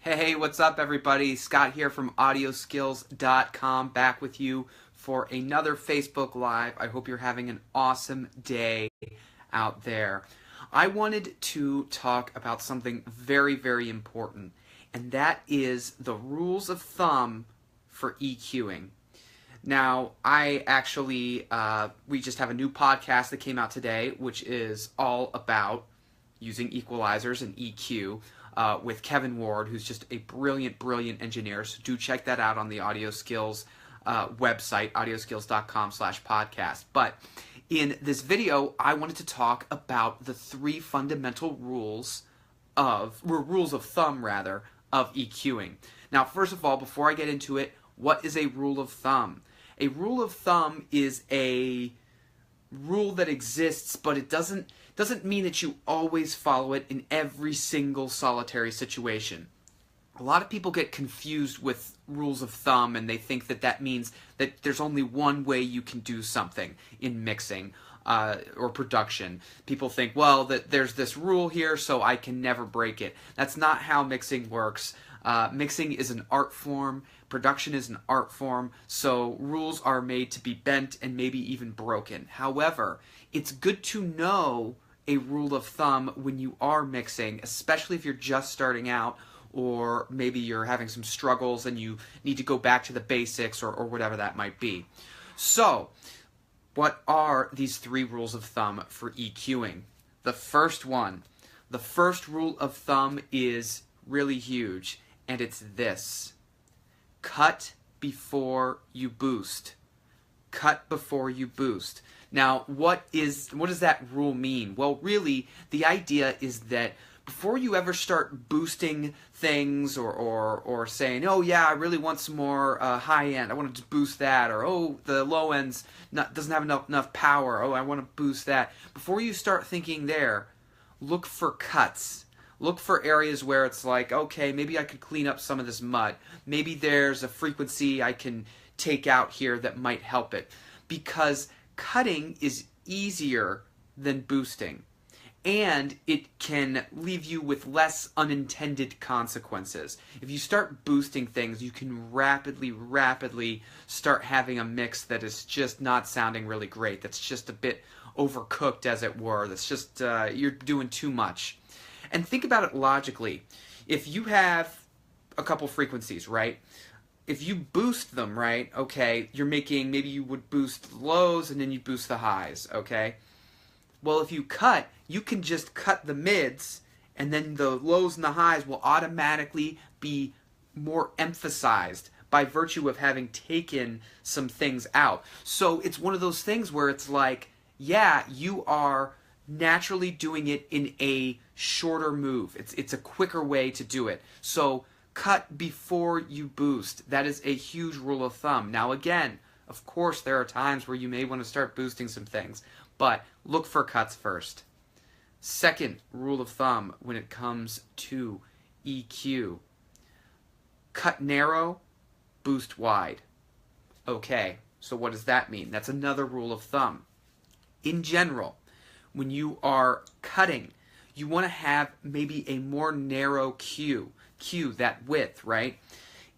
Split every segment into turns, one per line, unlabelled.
Hey, what's up everybody? Scott here from audioskills.com, back with you for another Facebook Live. I hope you're having an awesome day out there. I wanted to talk about something very, very important, and that is the rules of thumb for EQing. Now, we just have a new podcast that came out today, which is all about using equalizers and EQ. With Kevin Ward, who's just a brilliant, brilliant engineer. So do check that out on the Audio Skills website, audioskills.com/podcast. But in this video, I wanted to talk about the three fundamental rules of thumb, of EQing. Now, first of all, before I get into it, what is a rule of thumb? A rule of thumb is a rule that exists, but it doesn't mean that you always follow it in every single solitary situation. A lot of people get confused with rules of thumb, and they think that that means that there's only one way you can do something in mixing or production. People think, well, that there's this rule here, so I can never break it. That's not how mixing works. Mixing is an art form. Production is an art form, so rules are made to be bent and maybe even broken. However, it's good to know a rule of thumb when you are mixing, especially if you're just starting out, or maybe you're having some struggles and you need to go back to the basics or whatever that might be. So, what are these three rules of thumb for EQing? The first rule of thumb is really huge, and it's this: cut before you boost. Cut before you boost. Now, what does that rule mean? Well, really, the idea is that before you ever start boosting things or saying, oh yeah, I really want some more high end, I want to boost that, or oh, the low end's doesn't have enough power, oh, I want to boost that. Before you start thinking there, look for cuts. Look for areas where it's like, okay, maybe I could clean up some of this mud. Maybe there's a frequency I can take out here that might help it. Because cutting is easier than boosting. And it can leave you with less unintended consequences. If you start boosting things, you can rapidly start having a mix that is just not sounding really great. That's just a bit overcooked, as it were. That's just, you're doing too much. And think about it logically. If you have a couple frequencies, right? If you boost them, right, okay, maybe you would boost the lows and then you boost the highs, okay? Well, if you cut, you can just cut the mids, and then the lows and the highs will automatically be more emphasized by virtue of having taken some things out. So it's one of those things where it's like, yeah, you are naturally doing it in a shorter move. It's a quicker way to do it. So cut before you boost. That is a huge rule of thumb. Now again, of course there are times where you may want to start boosting some things, but look for cuts first. Second rule of thumb when it comes to EQ: cut narrow, boost wide. Okay, so what does that mean? That's another rule of thumb. In general, when you are cutting, you want to have maybe a more narrow Q, that width, right?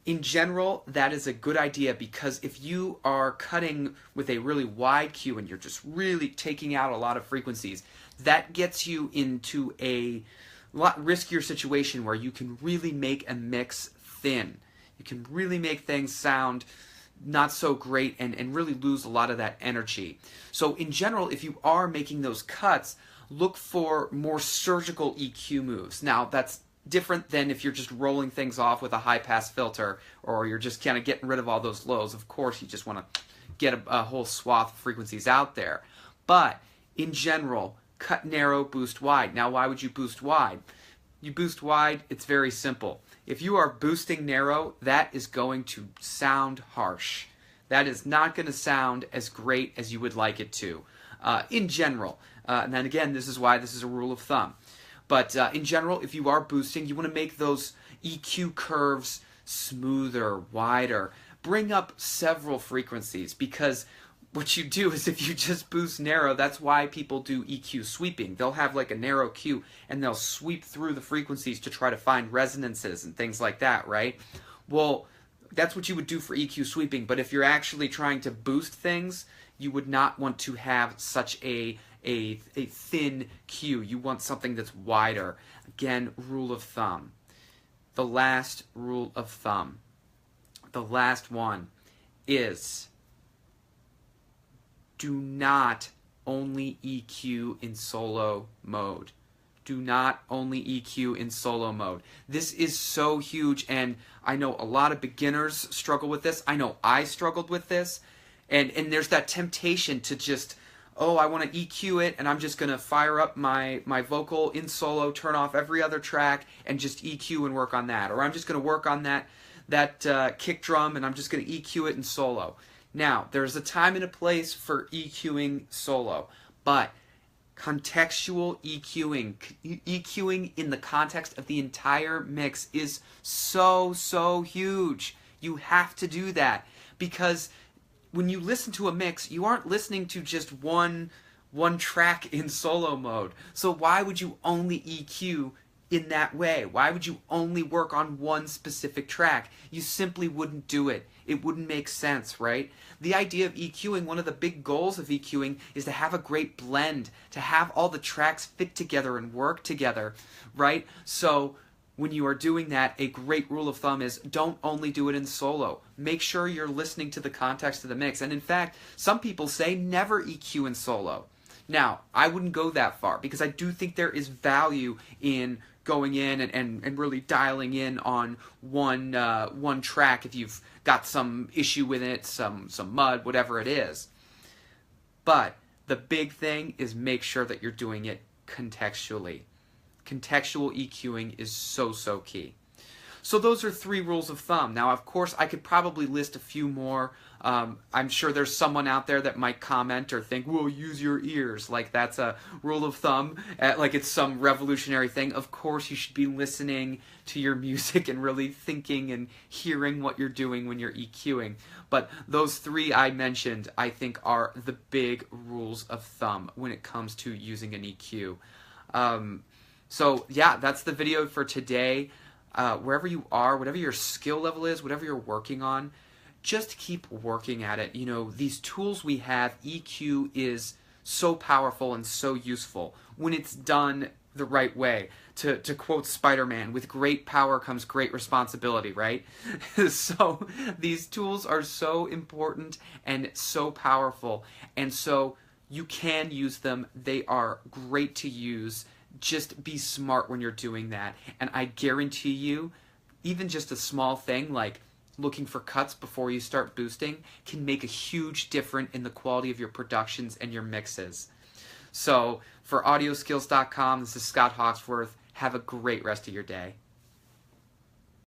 In general, that is a good idea, because if you are cutting with a really wide Q and you're just really taking out a lot of frequencies, that gets you into a lot riskier situation where you can really make a mix thin. You can really make things sound not so great and really lose a lot of that energy. So in general, if you are making those cuts, look for more surgical EQ moves. Now, that's different than if you're just rolling things off with a high-pass filter, or you're just kind of getting rid of all those lows. Of course, you just want to get a whole swath of frequencies out there. But in general, cut narrow, boost wide. Now, why would you boost wide? You boost wide, it's very simple. If you are boosting narrow, that is going to sound harsh. That is not going to sound as great as you would like it to, in general. And then again, this is why this is a rule of thumb. But in general, if you are boosting, you want to make those EQ curves smoother, wider. Bring up several frequencies, because what you do is if you just boost narrow, that's why people do EQ sweeping. They'll have like a narrow Q and they'll sweep through the frequencies to try to find resonances and things like that, right? Well, that's what you would do for EQ sweeping, but if you're actually trying to boost things, you would not want to have such a thin Q. You want something that's wider. Again, rule of thumb. The last rule of thumb, the last one is do not only EQ in solo mode. Do not only EQ in solo mode. This is so huge, and I know a lot of beginners struggle with this. I know I struggled with this, and there's that temptation to just, oh, I want to EQ it, and I'm just going to fire up my vocal in solo, turn off every other track, and just EQ and work on that. Or I'm just going to work on that kick drum, and I'm just going to EQ it in solo. Now, there's a time and a place for EQing solo, but contextual EQing in the context of the entire mix is so huge. You have to do that, because when you listen to a mix, you aren't listening to just one track in solo mode. So why would you only EQ in that way? Why would you only work on one specific track? You simply wouldn't do it. It wouldn't make sense, right? The idea of EQing, one of the big goals of EQing is to have a great blend, to have all the tracks fit together and work together, right? So when you are doing that, a great rule of thumb is don't only do it in solo. Make sure you're listening to the context of the mix. And in fact, some people say never EQ in solo. Now, I wouldn't go that far, because I do think there is value in going in and really dialing in on one track if you've got some issue with it, some mud, whatever it is. But the big thing is make sure that you're doing it contextually. Contextual EQing is so key. So those are 3 rules of thumb. Now, of course, I could probably list a few more. I'm sure there's someone out there that might comment or think, well, use your ears, like that's a rule of thumb, like it's some revolutionary thing. Of course, you should be listening to your music and really thinking and hearing what you're doing when you're EQing. But those 3 I mentioned, I think, are the big rules of thumb when it comes to using an EQ. So yeah, that's the video for today. Wherever you are, whatever your skill level is, whatever you're working on, just keep working at it. You know, these tools we have, EQ is so powerful and so useful when it's done the right way. To quote Spider-Man, with great power comes great responsibility, right? So these tools are so important and so powerful, and so you can use them. They are great to use. Just be smart when you're doing that. And I guarantee you, even just a small thing like looking for cuts before you start boosting can make a huge difference in the quality of your productions and your mixes. So for audioskills.com, this is Scott Hawksworth. Have a great rest of your day.